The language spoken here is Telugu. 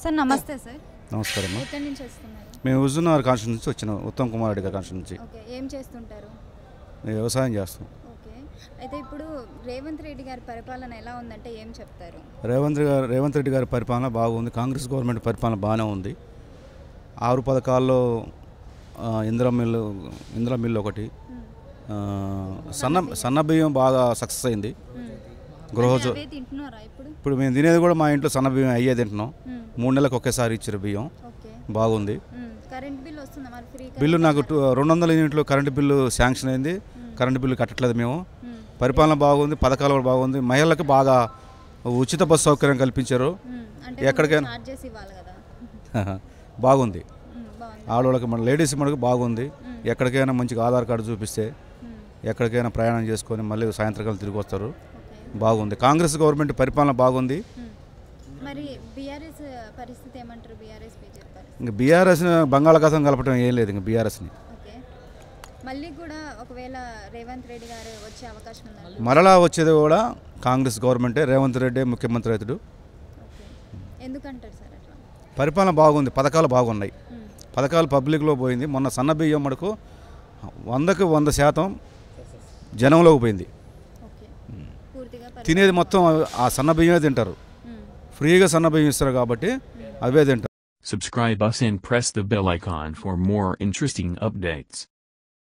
సార్ నమస్తే సార్. నమస్కారం. ఎక్కడి నుంచి వస్తున్నారు? మేము హుజూర్నగర్ కాన్స్టిట్యూన్సీ నుంచి వచ్చినాం. ఉత్తమ్ కుమార్ రెడ్డి గారి కాన్స్టిట్యూన్సీ. ఓకే, ఏం చేస్తుంటారు? మేము వ్యవసాయం చేస్తాం. ఓకే, అయితే ఇప్పుడు రేవంత్ రెడ్డి గారి పరిపాలన ఎలా ఉందంటే ఏం చెప్తారు? రేవంత్ రెడ్డి గారి పరిపాలన బాగుంది. కాంగ్రెస్ గవర్నమెంట్ పరిపాలన బాగానే ఉంది. 6 పథకాల్లో ఇందిరా మిల్లు ఒకటి, సన్న బియ్యం బాగా సక్సెస్ అయింది. గృహజో తింటున్నారా ఇప్పుడు మేము తినేది కూడా మా ఇంట్లో సన్న బియ్యం అయ్యే తింటున్నాం. 3 నెలలకు ఒకేసారి ఇచ్చారు బియ్యం. బాగుంది. బిల్లు నాకు 200 యూనిట్లు కరెంటు బిల్లు శాంక్షన్ అయింది. కరెంటు బిల్లు కట్టట్లేదు మేము. పరిపాలన బాగుంది. పథకాలు కూడా బాగుంది. మహిళలకు బాగా ఉచిత బస్సు సౌకర్యం కల్పించారు. ఎక్కడికైనా బాగుంది. ఆడవాళ్ళకి మన లేడీస్ మనకు బాగుంది. ఎక్కడికైనా మంచిగా ఆధార్ కార్డు చూపిస్తే ఎక్కడికైనా ప్రయాణం చేసుకొని మళ్ళీ సాయంత్రకాలం తిరిగి వస్తారు. బాగుంది. కాంగ్రెస్ గవర్నమెంట్ పరిపాలన బాగుంది. ఇంకా బీఆర్ఎస్ బంగాళాఖాతం కలపడం ఏం లేదు. ఇంకా బీఆర్ఎస్ని మరలా వచ్చేది కూడా కాంగ్రెస్ గవర్నమెంటే. రేవంత్ రెడ్డి ముఖ్యమంత్రి అవుతాడు. పరిపాలన బాగుంది. పథకాలు బాగున్నాయి. పథకాలు పబ్లిక్లో పోయింది. మొన్న సన్న బియ్యం మటుకు 100కి 100% జనంలోకి పోయింది. తినేది మొత్తం ఆ సన్న బియ్యమే తింటారు. ఫ్రీగా సన్న బియ్యం ఇస్తారు కాబట్టి అవే తింటారు. Subscribe us and press the bell icon for more interesting updates.